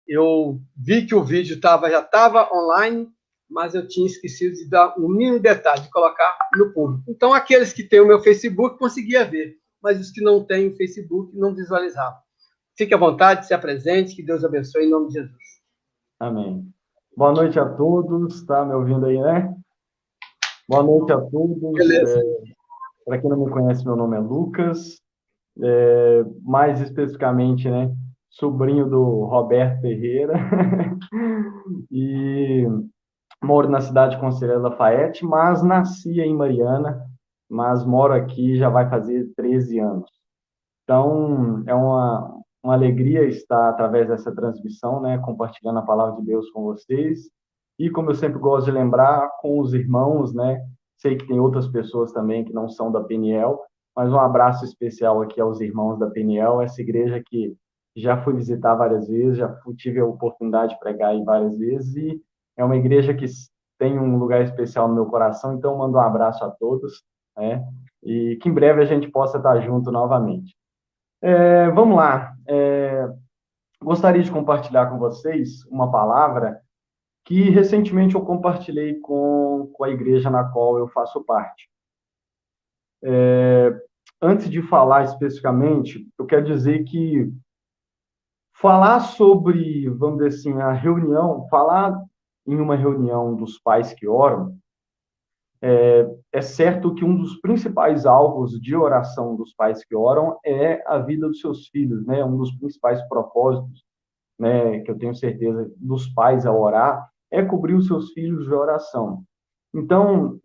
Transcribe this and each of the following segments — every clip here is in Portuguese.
Eu vi que o vídeo já estava online, mas eu tinha esquecido de dar um mínimo detalhe, de colocar no público. Então, aqueles que têm o meu Facebook conseguiam ver, mas os que não têm o Facebook não visualizavam. Fique à vontade, se apresente, que Deus abençoe em nome de Jesus. Amém. Boa noite a todos, tá me ouvindo aí, né? Boa noite a todos. Beleza. Para quem não me conhece, meu nome é Lucas, mais especificamente, né, sobrinho do Roberto Ferreira, e moro na cidade de Conselheiro Lafayette, mas nasci em Mariana, mas moro aqui já vai fazer 13 anos. Então, é uma alegria estar através dessa transmissão, né, compartilhando a palavra de Deus com vocês. E como eu sempre gosto de lembrar, com os irmãos, né, sei que tem outras pessoas também que não são da Peniel, mas um abraço especial aqui aos irmãos da Peniel, essa igreja que já fui visitar várias vezes, tive a oportunidade de pregar aí várias vezes, e é uma igreja que tem um lugar especial no meu coração, então mando um abraço a todos, né, e que em breve a gente possa estar junto novamente. Vamos lá. Gostaria de compartilhar com vocês uma palavra que recentemente eu compartilhei com a igreja na qual eu faço parte. Antes de falar especificamente, eu quero dizer que falar sobre, vamos dizer assim, a reunião, falar em uma reunião dos pais que oram, é certo que um dos principais alvos de oração dos pais que oram é a vida dos seus filhos, né? Um dos principais propósitos, né, que eu tenho certeza dos pais ao orar, é cobrir os seus filhos de oração. Então,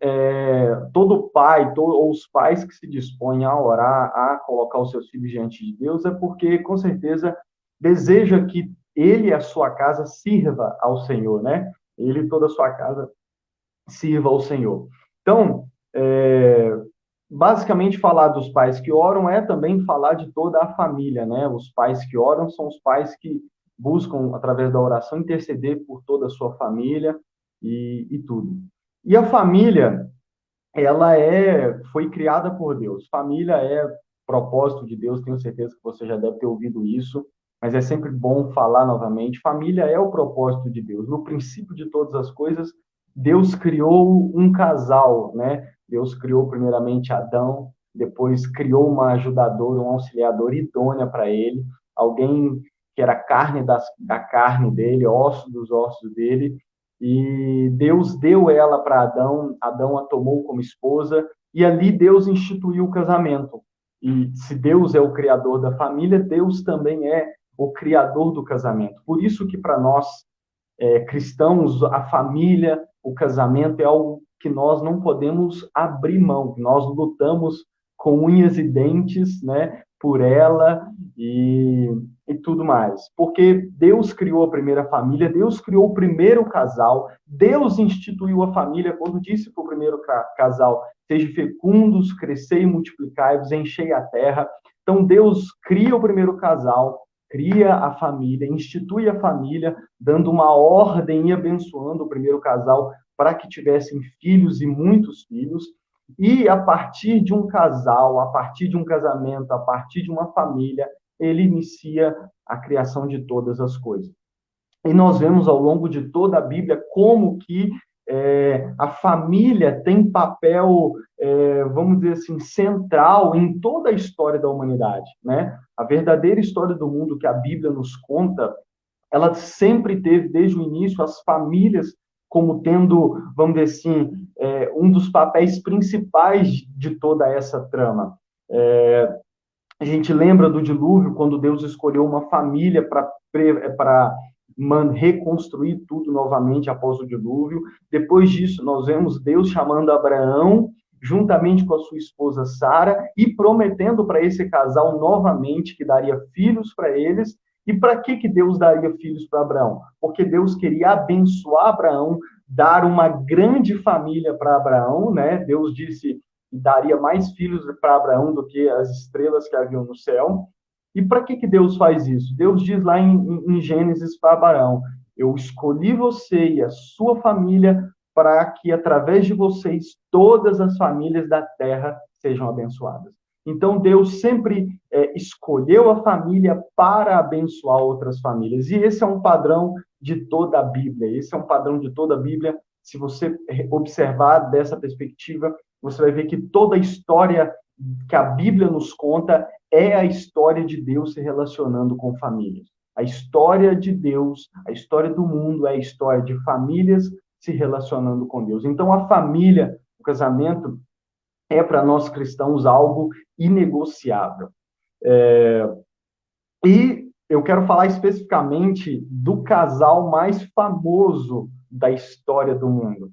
todo pai, ou os pais que se dispõem a orar, a colocar os seus filhos diante de Deus, é porque, com certeza, deseja que ele e a sua casa sirva ao Senhor, né? Ele e toda a sua casa sirva ao Senhor. Então, basicamente, falar dos pais que oram é também falar de toda a família, né? Os pais que oram são os pais que buscam, através da oração, interceder por toda a sua família e tudo. E a família, ela foi criada por Deus. Família é propósito de Deus, tenho certeza que você já deve ter ouvido isso, mas é sempre bom falar novamente. Família é o propósito de Deus. No princípio de todas as coisas, Deus criou um casal, né? Deus criou primeiramente Adão, depois criou uma ajudadora, um auxiliador idônea para ele, alguém que era carne da carne dele, osso dos ossos dele, e Deus deu ela para Adão, Adão a tomou como esposa, e ali Deus instituiu o casamento. E se Deus é o criador da família, Deus também é o criador do casamento. Por isso que para nós cristãos, a família, o casamento é algo que nós não podemos abrir mão, nós lutamos com unhas e dentes, né, por ela e tudo mais. Porque Deus criou a primeira família, Deus criou o primeiro casal, Deus instituiu a família quando disse para o primeiro casal: sejam fecundos, crescei e multiplicai-vos, enchei a terra. Então Deus cria o primeiro casal, cria a família, institui a família, dando uma ordem e abençoando o primeiro casal para que tivessem filhos e muitos filhos. E a partir de um casal, a partir de um casamento, a partir de uma família, ele inicia a criação de todas as coisas. E nós vemos ao longo de toda a Bíblia como que a família tem papel, vamos dizer assim, central em toda a história da humanidade, né? A verdadeira história do mundo que a Bíblia nos conta, ela sempre teve, desde o início, as famílias como tendo, vamos dizer assim, um dos papéis principais de toda essa trama. A gente lembra do dilúvio, quando Deus escolheu uma família para reconstruir tudo novamente após o dilúvio. Depois disso, nós vemos Deus chamando Abraão, juntamente com a sua esposa Sara, e prometendo para esse casal novamente que daria filhos para eles. E para que Deus daria filhos para Abraão? Porque Deus queria abençoar Abraão, dar uma grande família para Abraão, né? Deus disse que daria mais filhos para Abraão do que as estrelas que haviam no céu. E para que Deus faz isso? Deus diz lá em Gênesis para Abraão: eu escolhi você e a sua família para que, através de vocês, todas as famílias da terra sejam abençoadas. Então, Deus sempre escolheu a família para abençoar outras famílias. E esse é um padrão de toda a Bíblia. Esse é um padrão de toda a Bíblia. Se você observar dessa perspectiva, você vai ver que toda a história que a Bíblia nos conta é a história de Deus se relacionando com famílias. A história de Deus, a história do mundo é a história de famílias se relacionando com Deus. Então, a família, o casamento, é para nós cristãos algo inegociável. E eu quero falar especificamente do casal mais famoso da história do mundo.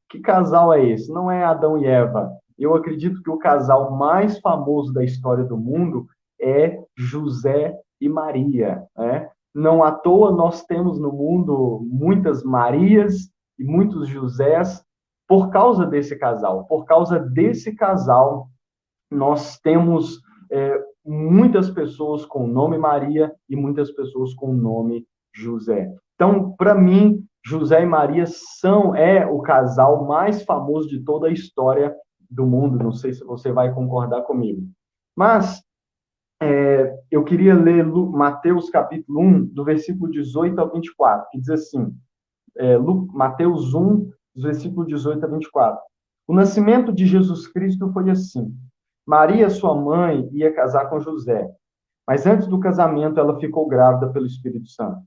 Que casal é esse? Não é Adão e Eva. Eu acredito que o casal mais famoso da história do mundo é José e Maria. Não à toa nós temos no mundo muitas Marias e muitos Josés por causa desse casal. Por causa desse casal, nós temos muitas pessoas com o nome Maria e muitas pessoas com o nome José. Então, para mim, José e Maria é o casal mais famoso de toda a história do mundo. Não sei se você vai concordar comigo. Mas eu queria ler Mateus capítulo 1, do versículo 18 ao 24, que diz assim, Mateus 1, do versículo 18 a 24. O nascimento de Jesus Cristo foi assim. Maria, sua mãe, ia casar com José, mas antes do casamento ela ficou grávida pelo Espírito Santo.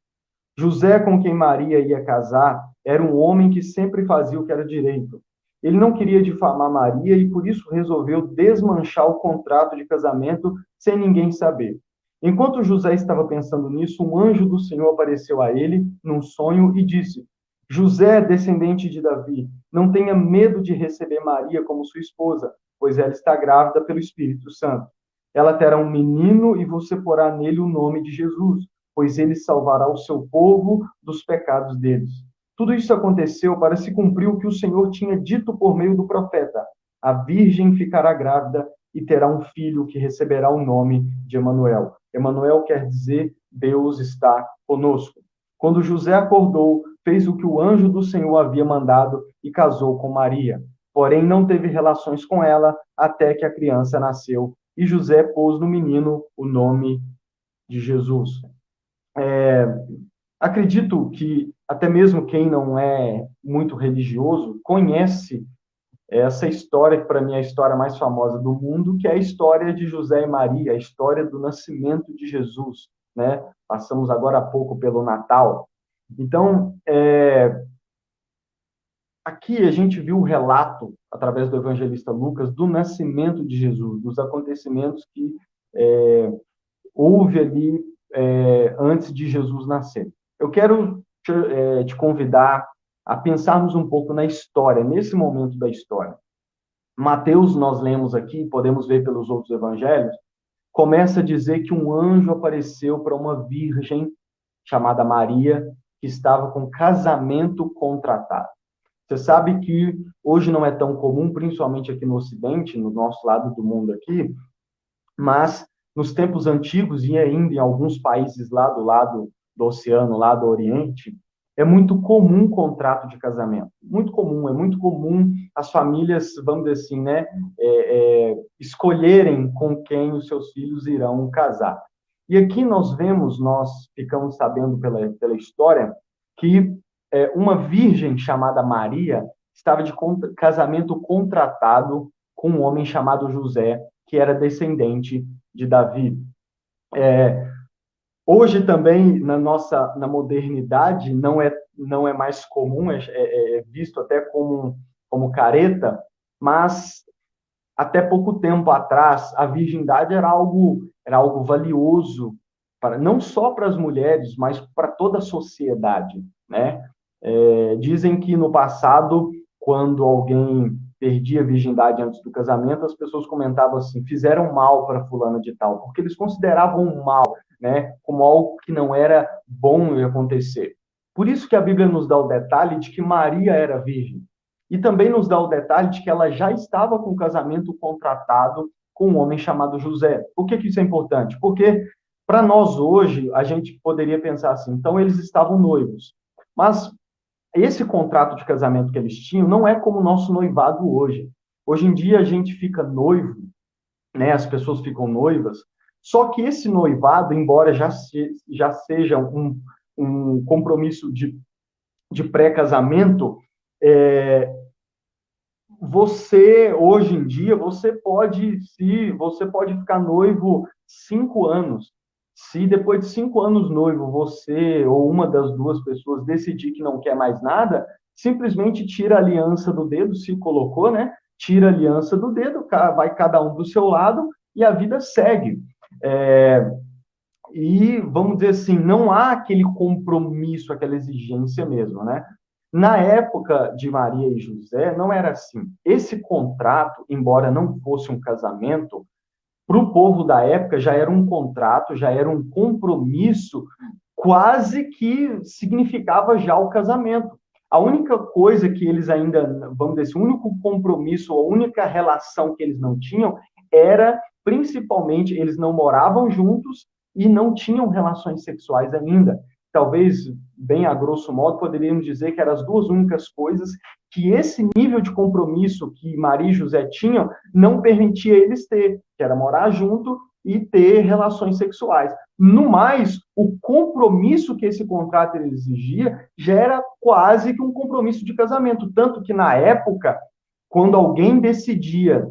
José, com quem Maria ia casar, era um homem que sempre fazia o que era direito. Ele não queria difamar Maria e por isso resolveu desmanchar o contrato de casamento sem ninguém saber. Enquanto José estava pensando nisso, um anjo do Senhor apareceu a ele num sonho e disse: José, descendente de Davi, não tenha medo de receber Maria como sua esposa, pois ela está grávida pelo Espírito Santo. Ela terá um menino e você porá nele o nome de Jesus, pois ele salvará o seu povo dos pecados deles. Tudo isso aconteceu para se cumprir o que o Senhor tinha dito por meio do profeta. A virgem ficará grávida e terá um filho que receberá o nome de Emanuel. Emanuel quer dizer Deus está conosco. Quando José acordou, fez o que o anjo do Senhor havia mandado e casou com Maria. Porém, não teve relações com ela até que a criança nasceu. E José pôs no menino o nome de Jesus. Acredito que até mesmo quem não é muito religioso conhece essa história, que para mim é a história mais famosa do mundo, que é a história de José e Maria, a história do nascimento de Jesus. Passamos agora há pouco pelo Natal. Então, aqui a gente viu o relato, através do evangelista Lucas, do nascimento de Jesus, dos acontecimentos que houve ali antes de Jesus nascer. Eu quero te convidar a pensarmos um pouco na história, nesse momento da história. Mateus, nós lemos aqui, podemos ver pelos outros evangelhos, começa a dizer que um anjo apareceu para uma virgem chamada Maria, que estava com casamento contratado. Você sabe que hoje não é tão comum, principalmente aqui no Ocidente, no nosso lado do mundo aqui, mas nos tempos antigos e ainda em alguns países lá do lado do oceano, lá do Oriente, é muito comum contrato de casamento. Muito comum, é muito comum as famílias, vamos dizer assim, escolherem com quem os seus filhos irão casar. E aqui nós ficamos sabendo pela história, que uma virgem chamada Maria estava de casamento contratado com um homem chamado José, que era descendente de Davi. Hoje também, na modernidade, não é mais comum, é visto até como careta, mas até pouco tempo atrás, a virgindade era algo valioso, não só para as mulheres, mas para toda a sociedade. Dizem que no passado, quando alguém perdia a virgindade antes do casamento, as pessoas comentavam assim: fizeram mal para fulana de tal, porque eles consideravam um mal, como algo que não era bom de acontecer. Por isso que a Bíblia nos dá o detalhe de que Maria era virgem. E também nos dá o detalhe de que ela já estava com o casamento contratado com um homem chamado José. Por que isso é importante? Porque, para nós hoje, a gente poderia pensar assim: então eles estavam noivos. Mas esse contrato de casamento que eles tinham não é como o nosso noivado hoje. Hoje em dia, a gente fica noivo né? As pessoas ficam noivas. Só que esse noivado, embora já seja um compromisso de pré-casamento, você, hoje em dia, você pode ficar noivo 5 anos. Se depois de 5 anos noivo, você ou uma das duas pessoas decidir que não quer mais nada, simplesmente tira a aliança do dedo, se colocou, né? Tira a aliança do dedo, vai cada um do seu lado e a vida segue. É, e, vamos dizer assim, não há aquele compromisso, aquela exigência mesmo, né? Na época de Maria e José, não era assim. Esse contrato, embora não fosse um casamento, para o povo da época já era um contrato, já era um compromisso, quase que significava já o casamento. A única coisa que eles ainda, vamos dizer assim, o único compromisso, a única relação que eles não tinham era, principalmente, eles não moravam juntos e não tinham relações sexuais ainda. Talvez, bem a grosso modo, poderíamos dizer que eram as duas únicas coisas que esse nível de compromisso que Maria e José tinham não permitia eles ter, que era morar junto e ter relações sexuais. No mais, o compromisso que esse contrato exigia já era quase que um compromisso de casamento. Tanto que, na época, quando alguém decidia,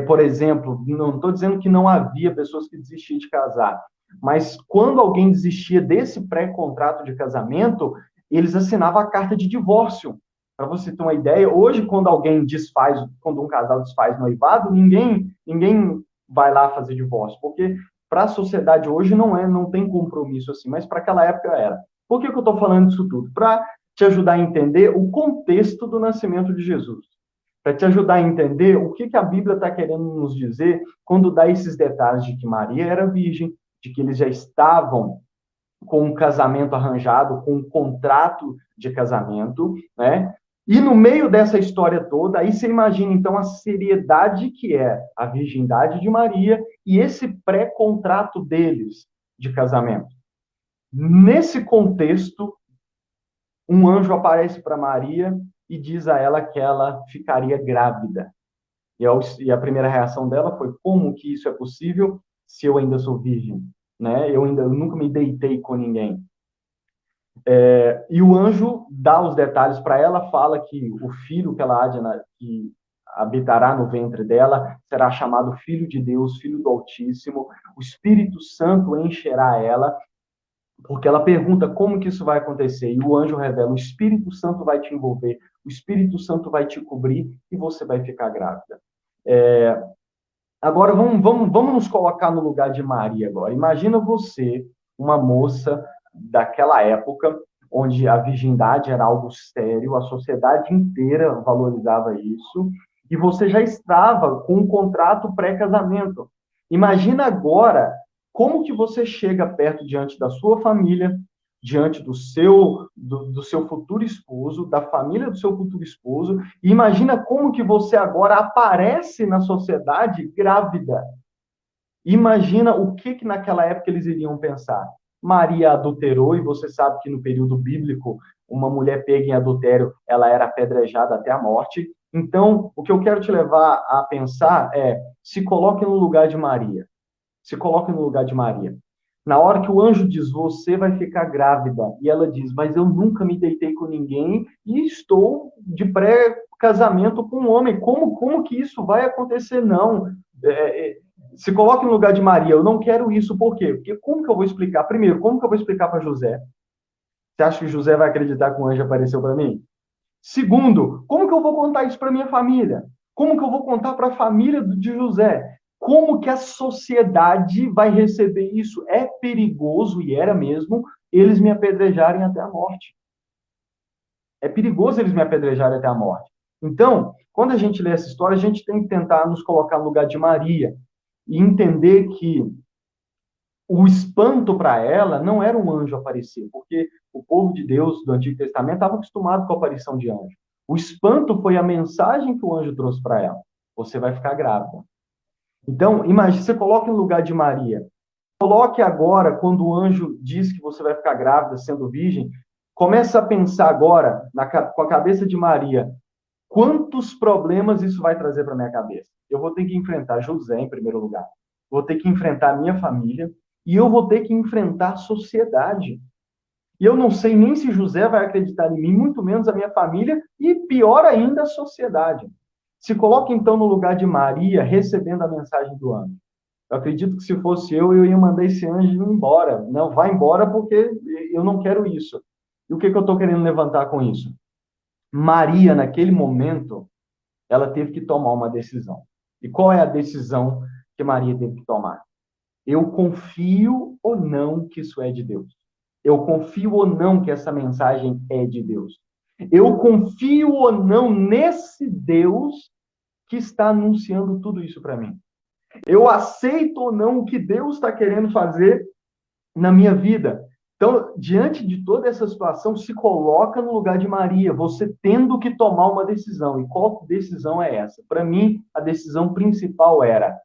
por exemplo, não estou dizendo que não havia pessoas que desistiam de casar, mas quando alguém desistia desse pré-contrato de casamento, eles assinavam a carta de divórcio. Para você ter uma ideia, hoje, quando um casal desfaz noivado, ninguém vai lá fazer divórcio, porque para a sociedade hoje não tem compromisso assim, mas para aquela época era. Por que eu estou falando disso tudo? Para te ajudar a entender o contexto do nascimento de Jesus. Para te ajudar a entender o que a Bíblia está querendo nos dizer quando dá esses detalhes de que Maria era virgem, de que eles já estavam com um casamento arranjado, com um contrato de casamento, né? E no meio dessa história toda, aí você imagina, então, a seriedade que é a virgindade de Maria e esse pré-contrato deles de casamento. Nesse contexto, um anjo aparece para Maria e diz a ela que ela ficaria grávida. E a primeira reação dela foi: como que isso é possível se eu ainda sou virgem? Né? Eu nunca me deitei com ninguém. E o anjo dá os detalhes para ela, fala que o filho que ela que habitará no ventre dela será chamado Filho de Deus, Filho do Altíssimo. O Espírito Santo encherá ela, porque ela pergunta como que isso vai acontecer. E o anjo revela: o Espírito Santo vai te envolver, o Espírito Santo vai te cobrir e você vai ficar grávida. Agora, vamos nos colocar no lugar de Maria agora. Imagina você, uma moça daquela época, onde a virgindade era algo sério, a sociedade inteira valorizava isso, e você já estava com um contrato pré-casamento. Imagina agora como que você chega perto diante da sua família, diante do seu futuro esposo, da família do seu futuro esposo, e imagina como que você agora aparece na sociedade grávida. Imagina o que naquela época eles iriam pensar. Maria adulterou, e você sabe que no período bíblico, uma mulher pega em adultério, ela era apedrejada até a morte. Então, o que eu quero te levar a pensar é: se coloque no lugar de Maria. Se coloque no lugar de Maria. Na hora que o anjo diz: você vai ficar grávida, e ela diz: mas eu nunca me deitei com ninguém e estou de pré-casamento com um homem. Como que isso vai acontecer? Não. Se coloque no lugar de Maria. Eu não quero isso. Por quê? Porque como que eu vou explicar? Primeiro, como que eu vou explicar para José? Você acha que José vai acreditar que o anjo apareceu para mim? Segundo, como que eu vou contar isso para minha família? Como que eu vou contar para a família de José? Como que a sociedade vai receber isso? É perigoso, e era mesmo, eles me apedrejarem até a morte. É perigoso eles me apedrejarem até a morte. Então, quando a gente lê essa história, a gente tem que tentar nos colocar no lugar de Maria e entender que o espanto para ela não era um anjo aparecer, porque o povo de Deus do Antigo Testamento estava acostumado com a aparição de anjo. O espanto foi a mensagem que o anjo trouxe para ela: você vai ficar grávida. Então, imagine, você coloca no lugar de Maria. Coloque agora, quando o anjo diz que você vai ficar grávida sendo virgem, começa a pensar agora, com a cabeça de Maria: Quantos problemas isso vai trazer para minha cabeça? Eu vou ter que enfrentar José em primeiro lugar. Vou ter que enfrentar a minha família e eu vou ter que enfrentar a sociedade. E eu não sei nem se José vai acreditar em mim, muito menos a minha família e pior ainda a sociedade. Se coloque então no lugar de Maria recebendo a mensagem do anjo. Eu acredito que se fosse eu ia mandar esse anjo ir embora. Não, vai embora porque eu não quero isso. E o que eu estou querendo levantar com isso? Maria, naquele momento, ela teve que tomar uma decisão. E qual é a decisão que Maria teve que tomar? Eu confio ou não que isso é de Deus? Eu confio ou não que essa mensagem é de Deus? Eu confio ou não nesse Deus que está anunciando tudo isso para mim? Eu aceito ou não o que Deus está querendo fazer na minha vida? Então, diante de toda essa situação, se coloca no lugar de Maria, você tendo que tomar uma decisão. E qual decisão é essa? Para mim, a decisão principal era,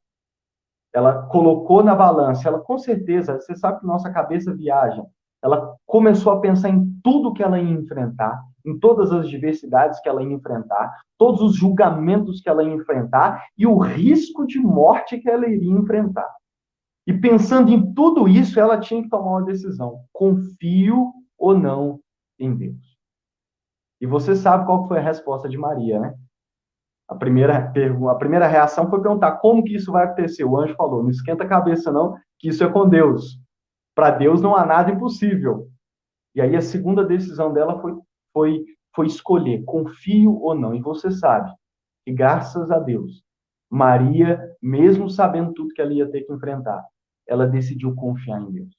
ela colocou na balança, ela com certeza, você sabe que nossa cabeça viaja, ela começou a pensar em tudo que ela ia enfrentar, em todas as diversidades que ela ia enfrentar, todos os julgamentos que ela ia enfrentar e o risco de morte que ela iria enfrentar. E pensando em tudo isso, ela tinha que tomar uma decisão. Confio ou não em Deus? E você sabe qual foi a resposta de Maria, né? A primeira reação foi perguntar como que isso vai acontecer. O anjo falou, não esquenta a cabeça não, que isso é com Deus. Para Deus não há nada impossível. E aí a segunda decisão dela foi escolher, confio ou não. E você sabe que, graças a Deus, Maria, mesmo sabendo tudo que ela ia ter que enfrentar, ela decidiu confiar em Deus.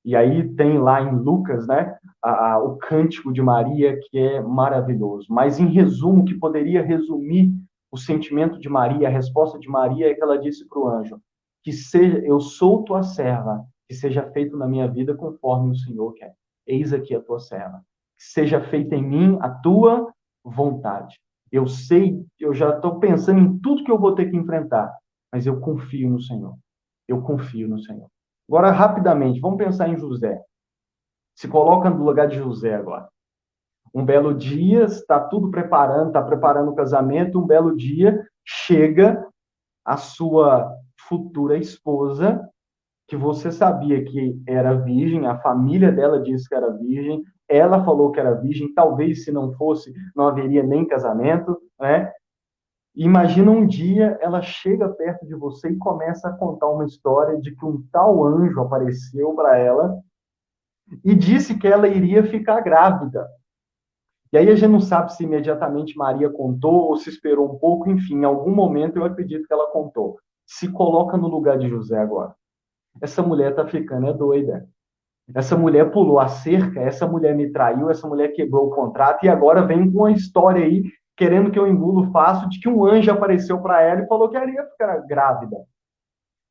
E aí tem lá em Lucas, né, o cântico de Maria, que é maravilhoso. Mas, em resumo, que poderia resumir o sentimento de Maria, a resposta de Maria, é que ela disse para o anjo, que seja, eu sou tua serva, que seja feito na minha vida conforme o Senhor quer. Eis aqui a tua serva. Que seja feita em mim a tua vontade. Eu sei, eu já estou pensando em tudo que eu vou ter que enfrentar, mas eu confio no Senhor. Eu confio no Senhor. Agora, rapidamente, vamos pensar em José. Se coloca no lugar de José agora. Um belo dia, está preparando o casamento, um belo dia, chega a sua futura esposa, que você sabia que era virgem, a família dela disse que era virgem, ela falou que era virgem, talvez se não fosse, não haveria nem casamento, né? Imagina um dia ela chega perto de você e começa a contar uma história de que um tal anjo apareceu para ela e disse que ela iria ficar grávida. E aí a gente não sabe se imediatamente Maria contou ou se esperou um pouco, enfim, em algum momento eu acredito que ela contou. Se coloca no lugar de José agora. Essa mulher está ficando doida. Essa mulher pulou a cerca, essa mulher me traiu, essa mulher quebrou o contrato e agora vem com uma história aí, querendo que eu engulo fácil, de que um anjo apareceu para ela e falou que ela ia ficar grávida.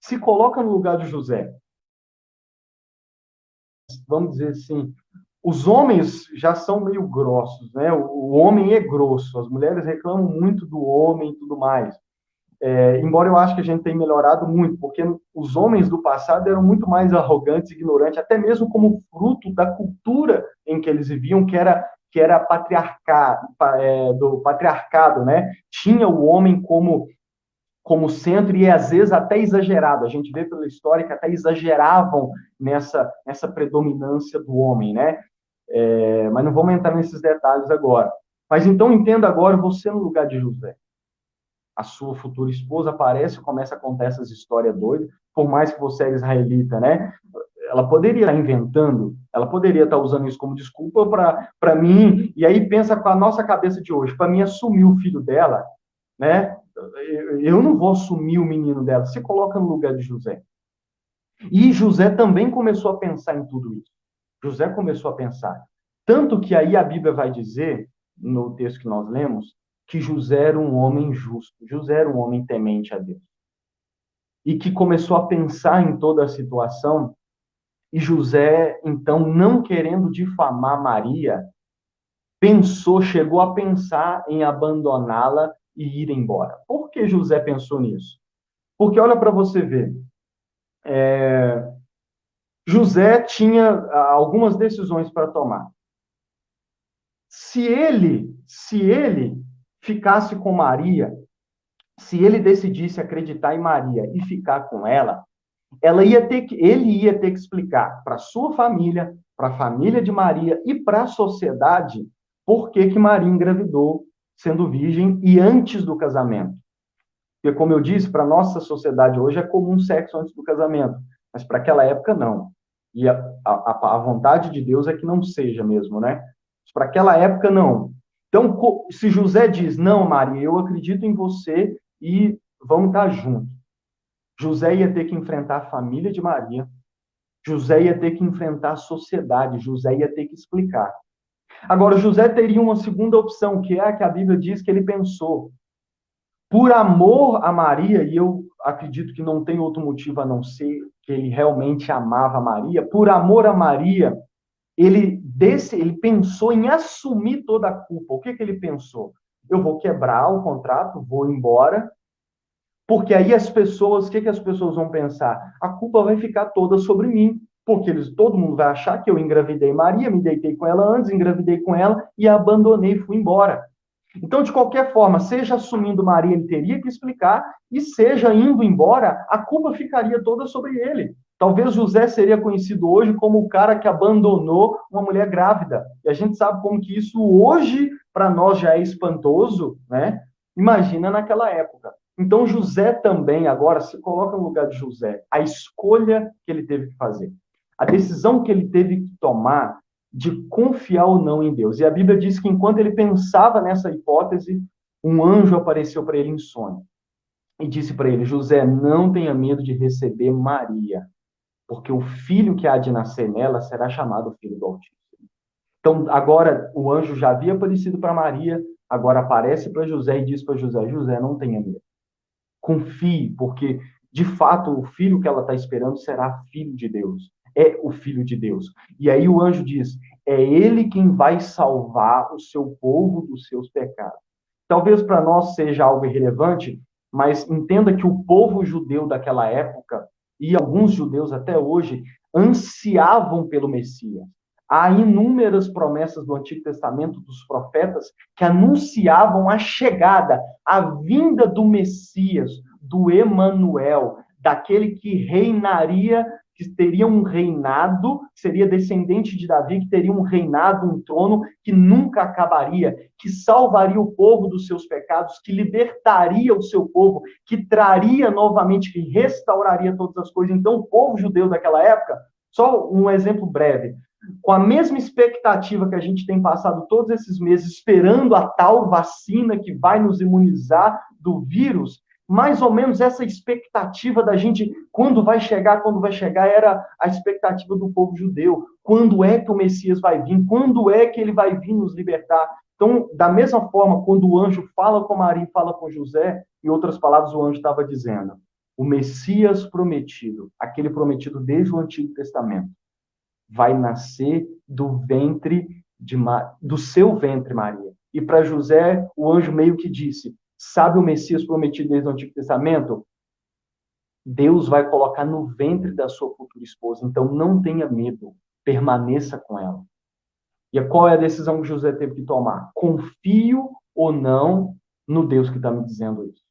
Se coloca no lugar de José. Vamos dizer assim, os homens já são meio grossos, né? O homem é grosso, as mulheres reclamam muito do homem e tudo mais. Embora eu acho que a gente tenha melhorado muito, porque os homens do passado eram muito mais arrogantes e ignorantes, até mesmo como fruto da cultura em que eles viviam, que era do patriarcado, né? Tinha o homem como centro e às vezes até exagerado. A gente vê pela história que até exageravam nessa predominância do homem, né? Mas não vamos entrar nesses detalhes agora. Mas então entenda agora você no lugar de José. A sua futura esposa aparece, começa a contar essas histórias doidas, por mais que você é israelita, né? Ela poderia estar inventando, ela poderia estar usando isso como desculpa para mim, e aí pensa com a nossa cabeça de hoje, para mim assumir o filho dela, né? Eu não vou assumir o menino dela, se coloca no lugar de José. E José também começou a pensar em tudo isso. José começou a pensar. Tanto que aí a Bíblia vai dizer, no texto que nós lemos, que José era um homem justo, José era um homem temente a Deus. E que começou a pensar em toda a situação, e José, então, não querendo difamar Maria, chegou a pensar em abandoná-la e ir embora. Por que José pensou nisso? Porque olha para você ver, José tinha algumas decisões para tomar. Se ele ficasse com Maria, se ele decidisse acreditar em Maria e ficar com ela, ele ia ter que explicar para sua família, para a família de Maria e para a sociedade por que Maria engravidou sendo virgem e antes do casamento. Porque, como eu disse, para a nossa sociedade hoje é comum sexo antes do casamento, mas para aquela época não. E a vontade de Deus é que não seja mesmo, né? Mas para aquela época não. Então, se José diz, não, Maria, eu acredito em você e vamos estar juntos. José ia ter que enfrentar a família de Maria, José ia ter que enfrentar a sociedade, José ia ter que explicar. Agora, José teria uma segunda opção, que é a que a Bíblia diz que ele pensou. Por amor a Maria, e eu acredito que não tem outro motivo a não ser que ele realmente amava Maria, por amor a Maria, ele pensou em assumir toda a culpa. O que ele pensou? Eu vou quebrar o contrato, vou embora, porque aí as pessoas, o que as pessoas vão pensar? A culpa vai ficar toda sobre mim, porque todo mundo vai achar que eu engravidei Maria, me deitei com ela antes, engravidei com ela e a abandonei, fui embora. Então, de qualquer forma, seja assumindo Maria, ele teria que explicar, e seja indo embora, a culpa ficaria toda sobre ele. Talvez José seria conhecido hoje como o cara que abandonou uma mulher grávida. E a gente sabe como que isso hoje, para nós, já é espantoso, né? Imagina naquela época. Então, José também, agora, se coloca no lugar de José, a escolha que ele teve que fazer, a decisão que ele teve que tomar de confiar ou não em Deus. E a Bíblia diz que enquanto ele pensava nessa hipótese, um anjo apareceu para ele em sonho e disse para ele, José, não tenha medo de receber Maria, porque o filho que há de nascer nela será chamado Filho do Altíssimo. Então, agora, o anjo já havia aparecido para Maria, agora aparece para José e diz para José, José, não tenha medo. Confie, porque, de fato, o filho que ela está esperando será filho de Deus. É o Filho de Deus. E aí o anjo diz, é ele quem vai salvar o seu povo dos seus pecados. Talvez para nós seja algo irrelevante, mas entenda que o povo judeu daquela época, e alguns judeus até hoje, ansiavam pelo Messias. Há inúmeras promessas do Antigo Testamento, dos profetas, que anunciavam a chegada, a vinda do Messias, do Emanuel, daquele que reinaria, que teria um reinado, seria descendente de Davi, que teria um reinado, um trono que nunca acabaria, que salvaria o povo dos seus pecados, que libertaria o seu povo, que traria novamente, que restauraria todas as coisas. Então, o povo judeu daquela época, só um exemplo breve, com a mesma expectativa que a gente tem passado todos esses meses esperando a tal vacina que vai nos imunizar do vírus, mais ou menos essa expectativa da gente, quando vai chegar, era a expectativa do povo judeu. Quando é que o Messias vai vir? Quando é que ele vai vir nos libertar? Então, da mesma forma, quando o anjo fala com Maria e fala com José, em outras palavras, o anjo estava dizendo, o Messias prometido, aquele prometido desde o Antigo Testamento, vai nascer do seu ventre, Maria. E para José, o anjo meio que disse, sabe o Messias prometido desde o Antigo Testamento? Deus vai colocar no ventre da sua futura esposa. Então, não tenha medo. Permaneça com ela. E qual é a decisão que José teve que tomar? Confio ou não no Deus que está me dizendo isso?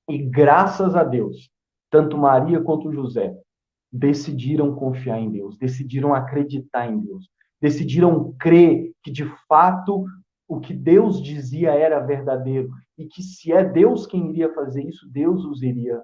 E graças a Deus, tanto Maria quanto José decidiram confiar em Deus, decidiram acreditar em Deus, decidiram crer que, de fato, o que Deus dizia era verdadeiro e que, se é Deus quem iria fazer isso, Deus os iria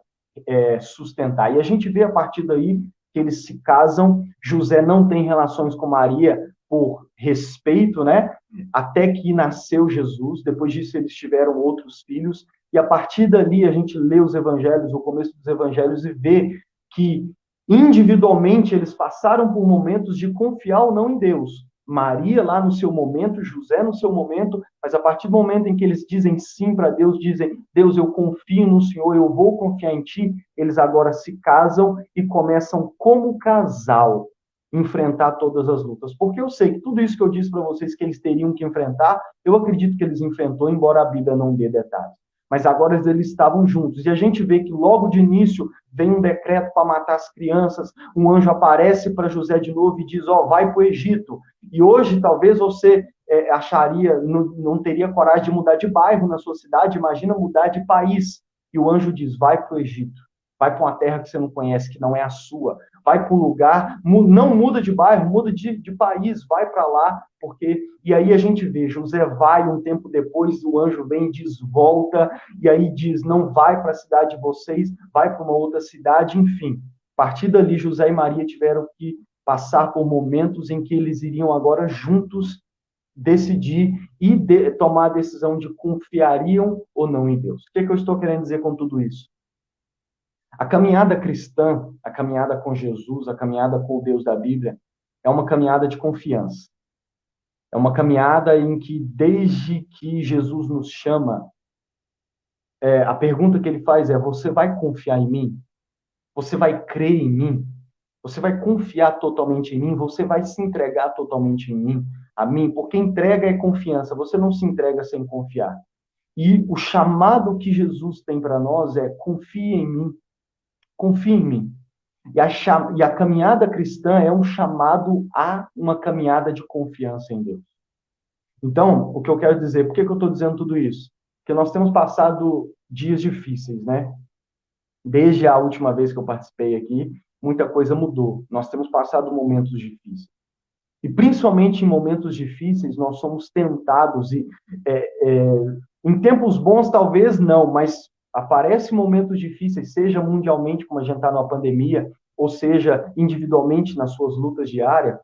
sustentar. E a gente vê a partir daí que eles se casam, José não tem relações com Maria por respeito, né? Até que nasceu Jesus, depois disso eles tiveram outros filhos, e a partir dali a gente lê os evangelhos, o começo dos evangelhos, e vê que individualmente eles passaram por momentos de confiar ou não em Deus. Maria lá no seu momento, José no seu momento, mas a partir do momento em que eles dizem sim para Deus, dizem, Deus, eu confio no Senhor, eu vou confiar em Ti, eles agora se casam e começam como casal enfrentar todas as lutas. Porque eu sei que tudo isso que eu disse para vocês que eles teriam que enfrentar, eu acredito que eles enfrentou, embora a Bíblia não dê detalhes. Mas agora eles estavam juntos. E a gente vê que logo de início vem um decreto para matar as crianças, um anjo aparece para José de novo e diz, vai para o Egito. E hoje, talvez você acharia, não teria coragem de mudar de bairro na sua cidade, imagina mudar de país. E o anjo diz, vai para o Egito, vai para uma terra que você não conhece, que não é a sua, vai para um lugar, não muda de bairro, muda de país, vai para lá, porque... E aí a gente vê, José vai, um tempo depois o anjo vem e diz, volta, e aí diz, não vai para a cidade de vocês, vai para uma outra cidade, enfim. A partir dali, José e Maria tiveram que passar por momentos em que eles iriam agora juntos decidir e tomar a decisão de confiariam ou não em Deus. O que eu estou querendo dizer com tudo isso? A caminhada cristã, a caminhada com Jesus, a caminhada com o Deus da Bíblia, é uma caminhada de confiança. É uma caminhada em que, desde que Jesus nos chama, a pergunta que ele faz é, você vai confiar em mim? Você vai crer em mim? Você vai confiar totalmente em mim? Você vai se entregar totalmente em mim, a mim? Porque entrega é confiança. Você não se entrega sem confiar. E o chamado que Jesus tem para nós é confie em mim. Confie em mim. E a caminhada cristã é um chamado a uma caminhada de confiança em Deus. Então, o que eu quero dizer, por que eu estou dizendo tudo isso? Porque nós temos passado dias difíceis, né? Desde a última vez que eu participei aqui, muita coisa mudou. Nós temos passado momentos difíceis. E principalmente em momentos difíceis, nós somos tentados, em tempos bons talvez não, mas aparecem momentos difíceis, seja mundialmente, como a gente está numa pandemia, ou seja, individualmente nas suas lutas diárias.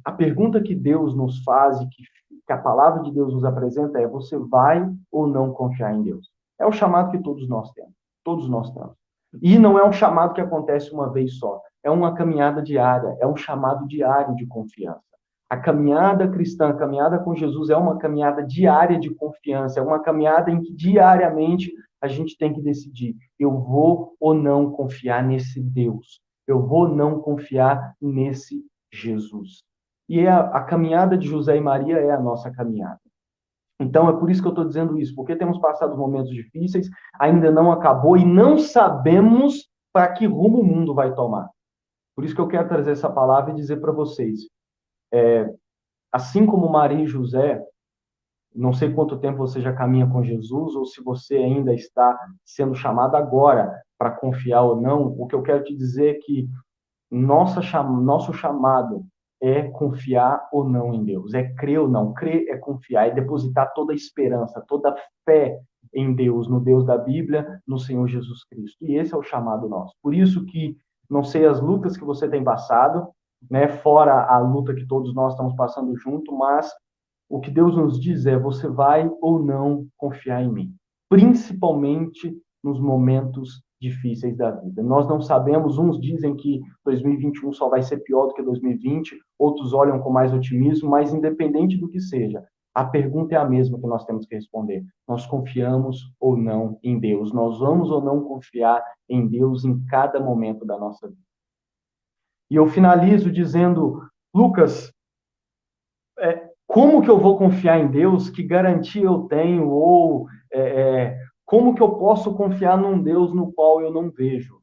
A pergunta que Deus nos faz e que a palavra de Deus nos apresenta é, você vai ou não confiar em Deus? É o chamado que todos nós temos. Todos nós temos. E não é um chamado que acontece uma vez só. É uma caminhada diária, é um chamado diário de confiança. A caminhada cristã, a caminhada com Jesus é uma caminhada diária de confiança, é uma caminhada em que diariamente a gente tem que decidir, eu vou ou não confiar nesse Deus, eu vou ou não confiar nesse Jesus. E a caminhada de José e Maria é a nossa caminhada. Então, é por isso que eu estou dizendo isso, porque temos passado momentos difíceis, ainda não acabou e não sabemos para que rumo o mundo vai tomar. Por isso que eu quero trazer essa palavra e dizer para vocês, assim como Maria e José, não sei quanto tempo você já caminha com Jesus, ou se você ainda está sendo chamado agora para confiar ou não, o que eu quero te dizer é que nosso chamado é confiar ou não em Deus, é crer ou não. Crer é confiar, é depositar toda a esperança, toda a fé em Deus, no Deus da Bíblia, no Senhor Jesus Cristo. E esse é o chamado nosso. Por isso que, não sei as lutas que você tem passado, né, fora a luta que todos nós estamos passando junto, mas o que Deus nos diz é, você vai ou não confiar em mim. Principalmente nos momentos difíceis da vida. Nós não sabemos, uns dizem que 2021 só vai ser pior do que 2020, outros olham com mais otimismo, mas independente do que seja, a pergunta é a mesma que nós temos que responder. Nós confiamos ou não em Deus? Nós vamos ou não confiar em Deus em cada momento da nossa vida? E eu finalizo dizendo, Lucas, como que eu vou confiar em Deus? Que garantia eu tenho? Ou como que eu posso confiar num Deus no qual eu não vejo?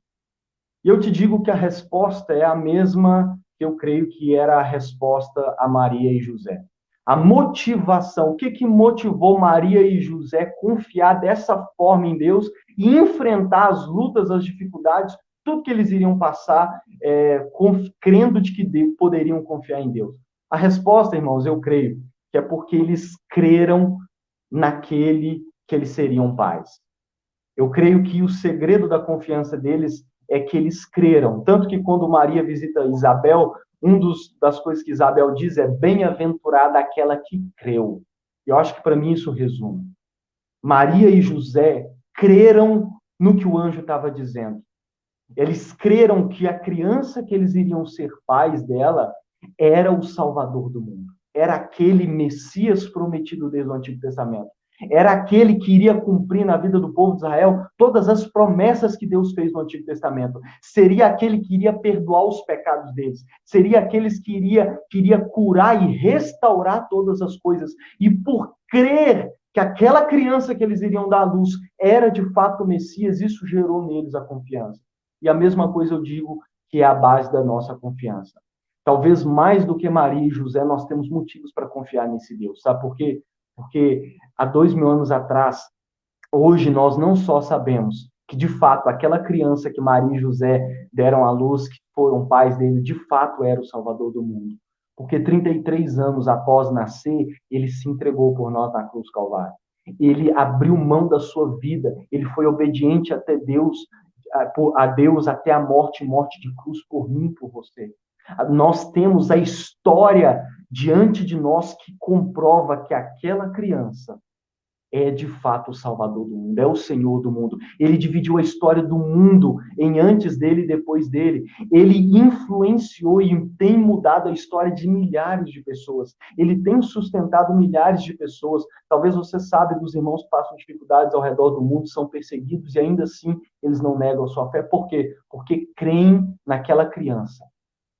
E eu te digo que a resposta é a mesma que eu creio que era a resposta a Maria e José. A motivação, o que motivou Maria e José a confiar dessa forma em Deus e enfrentar as lutas, as dificuldades, tudo que eles iriam passar, crendo de que poderiam confiar em Deus? A resposta, irmãos, eu creio que é porque eles creram naquele que eles seriam pais. Eu creio que o segredo da confiança deles é que eles creram. Tanto que quando Maria visita Isabel, das coisas que Isabel diz é bem-aventurada aquela que creu. Eu acho que para mim isso resume. Maria e José creram no que o anjo estava dizendo. Eles creram que a criança que eles iriam ser pais dela era o Salvador do mundo. Era aquele Messias prometido desde o Antigo Testamento. Era aquele que iria cumprir na vida do povo de Israel todas as promessas que Deus fez no Antigo Testamento. Seria aquele que iria perdoar os pecados deles. Seria aquele que iria curar e restaurar todas as coisas. E por crer que aquela criança que eles iriam dar à luz era de fato o Messias, isso gerou neles a confiança. E a mesma coisa eu digo que é a base da nossa confiança. Talvez mais do que Maria e José, nós temos motivos para confiar nesse Deus, sabe por quê? Porque há 2000 anos atrás, hoje nós não só sabemos que, de fato, aquela criança que Maria e José deram à luz, que foram pais dele, de fato era o Salvador do mundo. Porque 33 anos após nascer, ele se entregou por nós na cruz Calvário. Ele abriu mão da sua vida, ele foi obediente até Deus, a Deus até a morte, morte de cruz por mim, por você. Nós temos a história diante de nós que comprova que aquela criança é de fato o Salvador do mundo, é o Senhor do mundo. Ele dividiu a história do mundo em antes dele e depois dele. Ele influenciou e tem mudado a história de milhares de pessoas. Ele tem sustentado milhares de pessoas. Talvez você sabe dos irmãos que passam dificuldades ao redor do mundo, são perseguidos e ainda assim eles não negam a sua fé. Por quê? Porque creem naquela criança.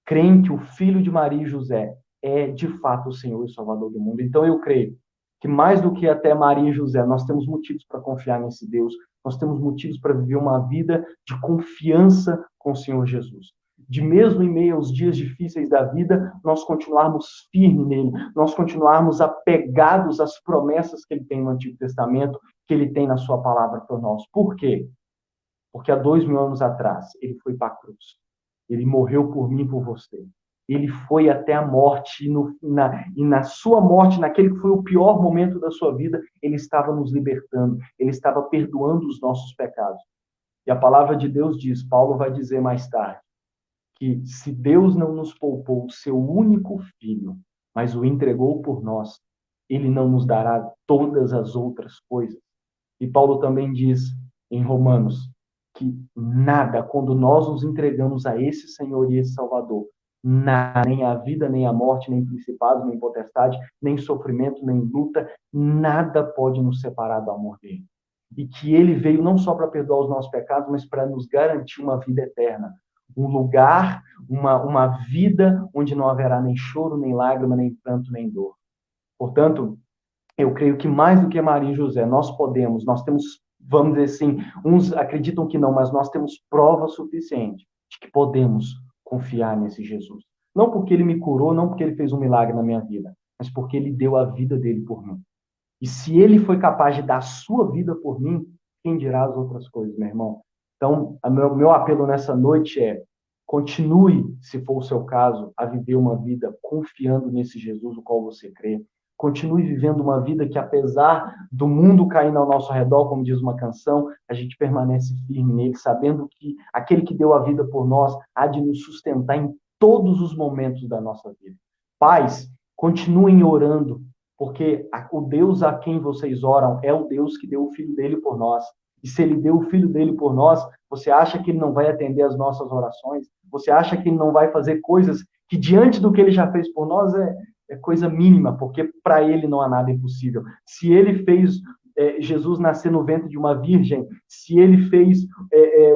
Creem que o filho de Maria e José é de fato o Senhor e o Salvador do mundo. Então eu creio que mais do que até Maria e José, nós temos motivos para confiar nesse Deus, nós temos motivos para viver uma vida de confiança com o Senhor Jesus. De mesmo em meio aos dias difíceis da vida, nós continuarmos firmes nele, nós continuarmos apegados às promessas que ele tem no Antigo Testamento, que ele tem na sua palavra para nós. Por quê? Porque há 2000 anos atrás, ele foi para a cruz. Ele morreu por mim e por você. Ele foi até a morte, e na sua morte, naquele que foi o pior momento da sua vida, ele estava nos libertando, ele estava perdoando os nossos pecados. E a palavra de Deus diz, Paulo vai dizer mais tarde, que se Deus não nos poupou o seu único filho, mas o entregou por nós, ele não nos dará todas as outras coisas. E Paulo também diz em Romanos, que nada, quando nós nos entregamos a esse Senhor e esse Salvador, nada, nem a vida, nem a morte, nem principado, nem potestade, nem sofrimento, nem luta, nada pode nos separar do amor dele. E que ele veio não só para perdoar os nossos pecados, mas para nos garantir uma vida eterna. Um lugar, uma vida onde não haverá nem choro, nem lágrima, nem pranto, nem dor. Portanto, eu creio que mais do que Maria e José, nós temos, vamos dizer assim, uns acreditam que não, mas nós temos prova suficiente de que podemos confiar nesse Jesus. Não porque ele me curou, não porque ele fez um milagre na minha vida, mas porque ele deu a vida dele por mim. E se ele foi capaz de dar a sua vida por mim, quem dirá as outras coisas, meu irmão? Então, meu apelo nessa noite é: continue, se for o seu caso, a viver uma vida confiando nesse Jesus, no qual você crê. Continue vivendo uma vida que, apesar do mundo caindo ao nosso redor, como diz uma canção, a gente permanece firme nele, sabendo que aquele que deu a vida por nós há de nos sustentar em todos os momentos da nossa vida. Pais, continuem orando, porque o Deus a quem vocês oram é o Deus que deu o Filho dele por nós. E se ele deu o Filho dele por nós, você acha que ele não vai atender as nossas orações? Você acha que ele não vai fazer coisas que, diante do que ele já fez por nós, é coisa mínima, porque para ele não há nada impossível. Se ele fez Jesus nascer no ventre de uma virgem, se ele fez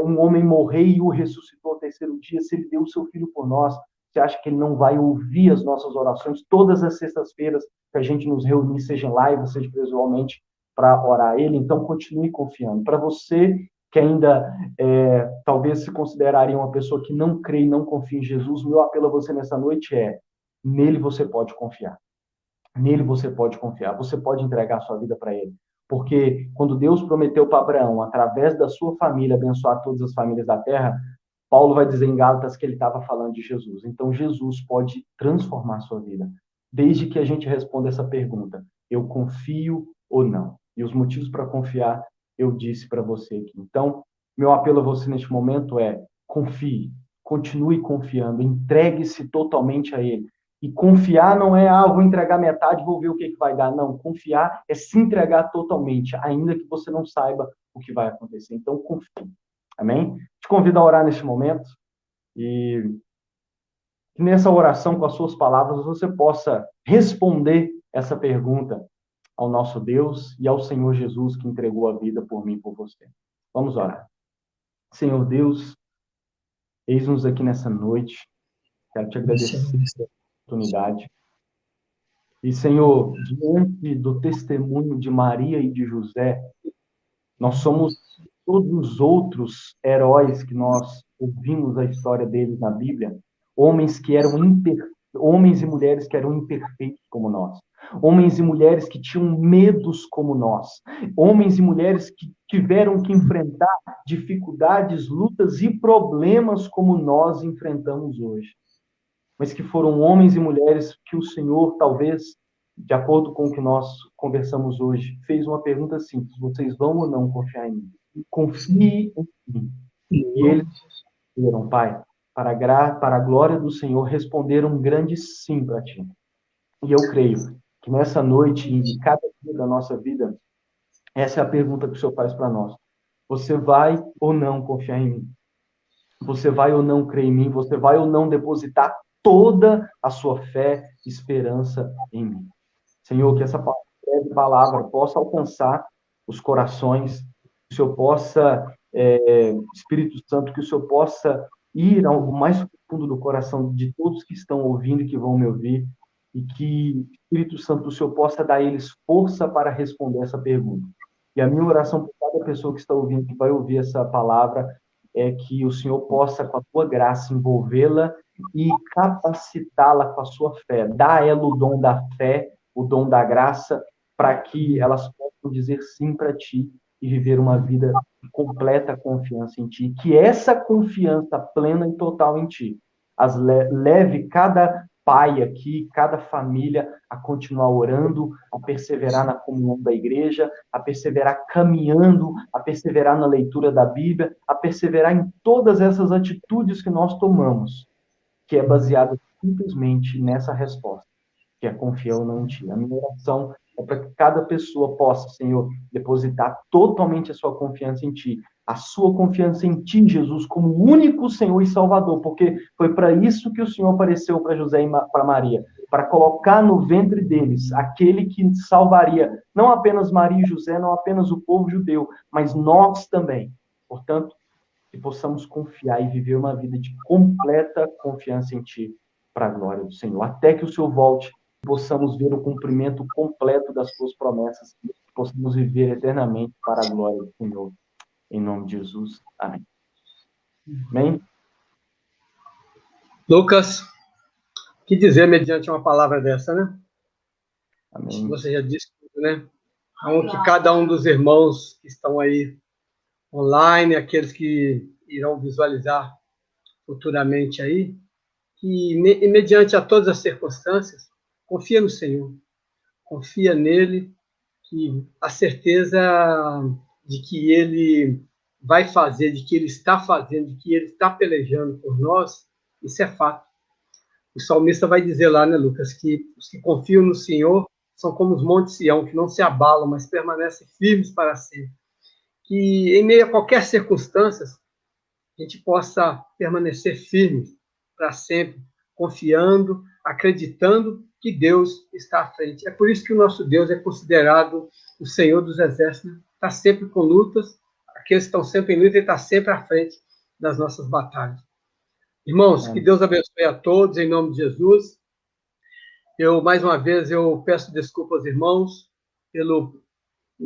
um homem morrer e o ressuscitou ao terceiro dia, se ele deu o seu Filho por nós, você acha que ele não vai ouvir as nossas orações todas as sextas-feiras que a gente nos reunir, seja em live, seja pessoalmente, para orar a ele? Então, continue confiando. Para você que ainda talvez se consideraria uma pessoa que não crê e não confia em Jesus, meu apelo a você nessa noite é: nele você pode confiar. Nele você pode confiar. Você pode entregar a sua vida para ele. Porque quando Deus prometeu para Abraão, através da sua família, abençoar todas as famílias da terra, Paulo vai dizer em Gálatas que ele estava falando de Jesus. Então, Jesus pode transformar a sua vida, desde que a gente responda essa pergunta: eu confio ou não? E os motivos para confiar, eu disse para você aqui. Então, meu apelo a você neste momento é: confie, continue confiando, entregue-se totalmente a ele. E confiar não é, vou entregar metade, vou ver o que vai dar. Não, confiar é se entregar totalmente, ainda que você não saiba o que vai acontecer. Então, confie. Amém? Te convido a orar neste momento e que nessa oração, com as suas palavras, você possa responder essa pergunta ao nosso Deus e ao Senhor Jesus, que entregou a vida por mim e por você. Vamos orar. Senhor Deus, eis-nos aqui nessa noite. Quero te agradecer pela oportunidade. E, Senhor, diante do testemunho de Maria e de José, nós somos todos os outros heróis que nós ouvimos a história deles na Bíblia, homens que eram homens e mulheres que eram imperfeitos como nós, homens e mulheres que tinham medos como nós, homens e mulheres que tiveram que enfrentar dificuldades, lutas e problemas como nós enfrentamos hoje, mas que foram homens e mulheres que o Senhor, talvez, de acordo com o que nós conversamos hoje, fez uma pergunta simples: vocês vão ou não confiar em mim? Confie em mim. E eles responderam: Pai, para a glória do Senhor, responderam um grande sim para ti. E eu creio que nessa noite e cada dia da nossa vida, essa é a pergunta que o Senhor faz para nós. Você vai ou não confiar em mim? Você vai ou não crer em mim? Você vai ou não depositar toda a sua fé e esperança em mim? Senhor, que essa breve palavra possa alcançar os corações, que o Senhor possa, Espírito Santo, que o Senhor possa ir ao mais profundo do coração de todos que estão ouvindo e que vão me ouvir, e que, Espírito Santo, o Senhor possa dar a eles força para responder essa pergunta. E a minha oração por cada pessoa que está ouvindo, que vai ouvir essa palavra, é que o Senhor possa, com a tua graça, envolvê-la e capacitá-la com a sua fé. Dá a ela o dom da fé, o dom da graça, para que elas possam dizer sim para ti e viver uma vida de completa confiança em ti. Que essa confiança plena e total em ti as leve cada pai aqui, cada família a continuar orando, a perseverar na comunhão da igreja, a perseverar caminhando, a perseverar na leitura da Bíblia, a perseverar em todas essas atitudes que nós tomamos, que é baseada simplesmente nessa resposta, que é confiar ou não em ti. A minha oração é para que cada pessoa possa, Senhor, depositar totalmente a sua confiança em ti, a sua confiança em ti, Jesus, como o único Senhor e Salvador, porque foi para isso que o Senhor apareceu para José e para Maria, para colocar no ventre deles aquele que salvaria não apenas Maria e José, não apenas o povo judeu, mas nós também. Portanto, que possamos confiar e viver uma vida de completa confiança em ti, para a glória do Senhor, até que o Senhor volte, possamos ver o cumprimento completo das tuas promessas, possamos viver eternamente para a glória do Senhor. Em nome de Jesus. Amém. Amém? Lucas, que dizer mediante uma palavra dessa, né? Amém. Você já disse tudo, né? Então, que cada um dos irmãos que estão aí online, aqueles que irão visualizar futuramente aí, que mediante a todas as circunstâncias, confia no Senhor, confia nele, que a certeza de que ele vai fazer, de que ele está fazendo, de que ele está pelejando por nós, isso é fato. O salmista vai dizer lá, né, Lucas, que os que confiam no Senhor são como os montes Sião, que não se abalam, mas permanecem firmes para sempre. Que em meio a qualquer circunstância, a gente possa permanecer firme para sempre, confiando, acreditando que Deus está à frente. É por isso que o nosso Deus é considerado o Senhor dos Exércitos, está sempre com lutas, aqueles que estão sempre em luta, ele está sempre à frente das nossas batalhas. Irmãos, que Deus abençoe a todos, em nome de Jesus. Mais uma vez, eu peço desculpa aos irmãos pelo